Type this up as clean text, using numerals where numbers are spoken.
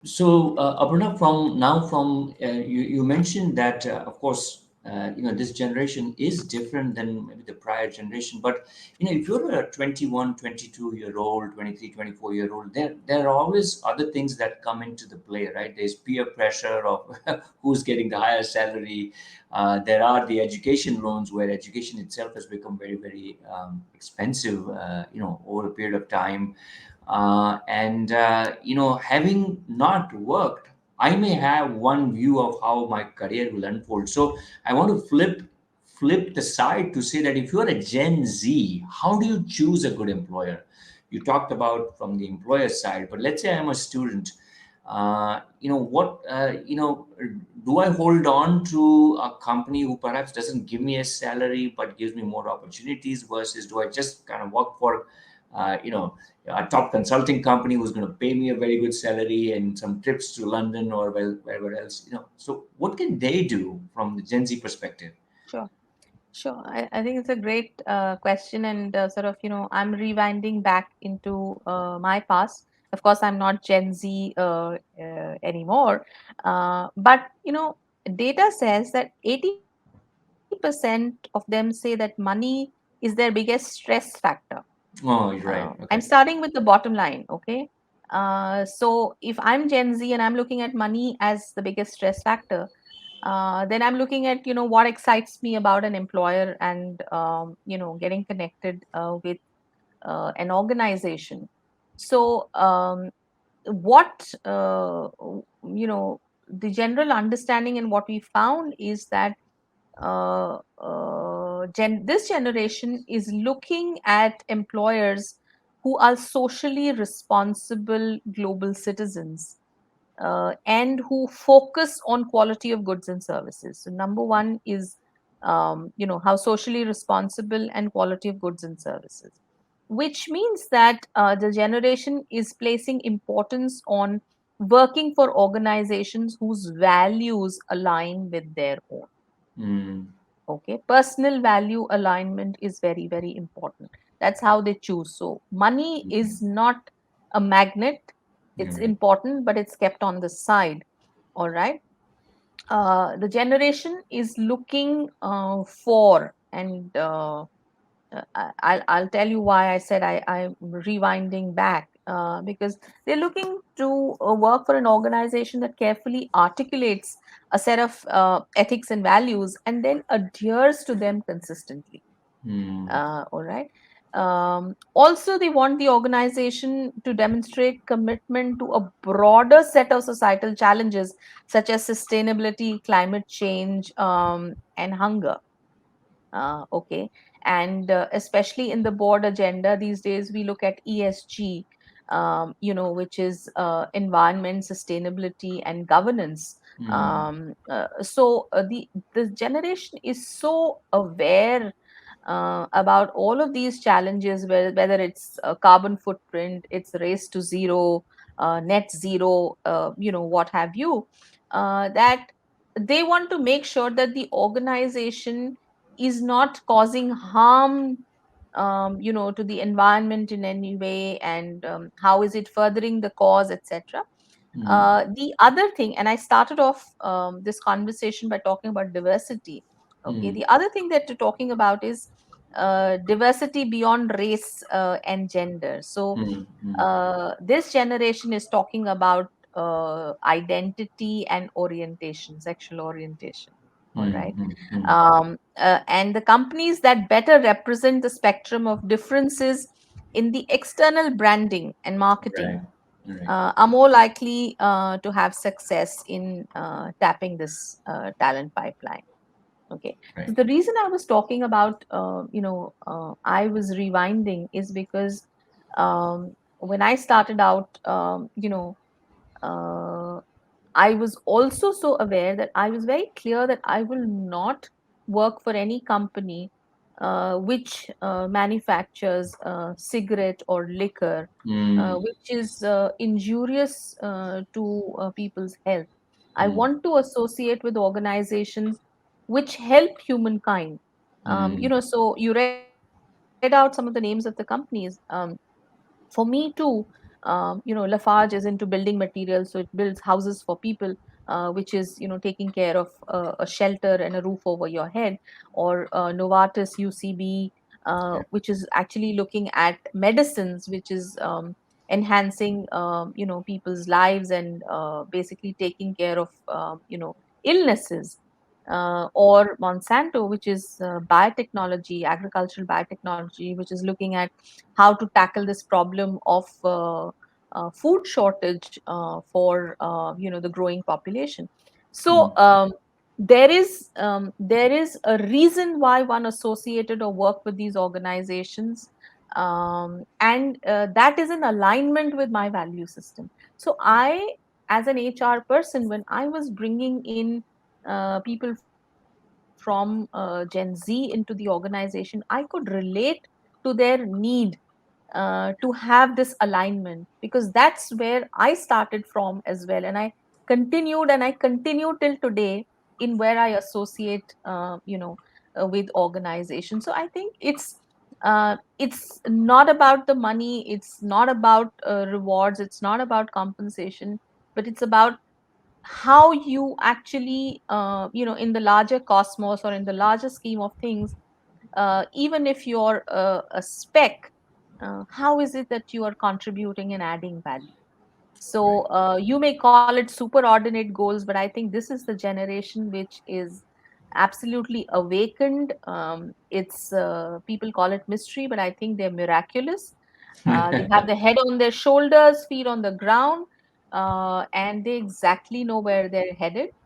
So, Aparna, you mentioned that, of course, this generation is different than maybe the prior generation. But, if you're a 21, 22-year old, 23, 24-year old, there are always other things that come into the play, right? There's peer pressure of who's getting the higher salary. There are the education loans where education itself has become very, very expensive, over a period of time. And having not worked, I may have one view of how my career will unfold. So I want to flip the side to say that if you're a Gen Z, how do you choose a good employer? You talked about from the employer side, but let's say I'm a student. Do I hold on to a company who perhaps doesn't give me a salary but gives me more opportunities, versus do I just kind of work for uh, you know a top consulting company who's going to pay me a very good salary and some trips to London or wherever else? So what can they do from the Gen Z perspective? Sure. Sure. I think it's a great question, and sort of, I'm rewinding back into my past. Of course, I'm not Gen Z anymore, but data says that 80% of them say that money is their biggest stress factor. Oh, you're right. I'm Okay. starting with the bottom line, okay? So if I'm Gen Z and I'm looking at money as the biggest stress factor, then I'm looking at what excites me about an employer, and getting connected with an organization. So what the general understanding and what we found is that this generation is looking at employers who are socially responsible global citizens, and who focus on quality of goods and services. So number one is how socially responsible and quality of goods and services, which means that the generation is placing importance on working for organizations whose values align with their own. Mm, Okay, personal value alignment is very, very important. That's how they choose. So money is not a magnet. you're It's right. important, but it's kept on the side. All right. The generation is looking for, and I'll tell you why I said I'm rewinding back, because they're looking to work for an organization that carefully articulates a set of ethics and values and then adheres to them consistently. Mm, All right. Also, they want the organization to demonstrate commitment to a broader set of societal challenges such as sustainability, climate change, and hunger. Okay. And especially in the board agenda these days, we look at ESG, which is environment, sustainability, and governance. mm, The generation is so aware about all of these challenges, whether it's carbon footprint, it's race to zero, net zero, what have you, that they want to make sure that the organization is not causing harm, to the environment in any way, and how is it furthering the cause, etc. mm, The other thing, and I started off this conversation by talking about diversity. Okay, mm, the other thing that you're talking about is diversity beyond race and gender. So mm, mm. this generation is talking about identity and orientation, sexual orientation. All Mm, right. mm, mm. And the companies that better represent the spectrum of differences in the external branding and marketing Right. Right. are more likely to have success in tapping this talent pipeline. Okay. Right. So the reason I was talking about, I was rewinding is because when I started out, uh, I was also so aware that I was very clear that I will not work for any company which manufactures cigarette or liquor, Mm, which is injurious to people's health. I mm, want to associate with organizations which help humankind. mm, So you read out some of the names of the companies. For me too, Lafarge is into building materials, so it builds houses for people, which is taking care of a shelter and a roof over your head. Or Novartis UCB, Yeah. which is actually looking at medicines, which is enhancing people's lives and basically taking care of illnesses. Or Monsanto, which is biotechnology, agricultural biotechnology, which is looking at how to tackle this problem of food shortage for the growing population. So Mm. there is a reason why one associated or work with these organizations, and that is in alignment with my value system. So I, as an HR person, when I was bringing in people from Gen Z into the organization, I could relate to their need to have this alignment, because that's where I started from as well, and I continue till today in where I associate with organizations. So I think it's not about the money, it's not about rewards, it's not about compensation, but it's about how you actually in the larger cosmos or in the larger scheme of things, even if you're a speck, how is it that you are contributing and adding value? So Right. you may call it superordinate goals, but I think this is the generation which is absolutely awakened. It's People call it mystery, but I think they're miraculous. They have the head on their shoulders, feet on the ground, and they exactly know where they're headed.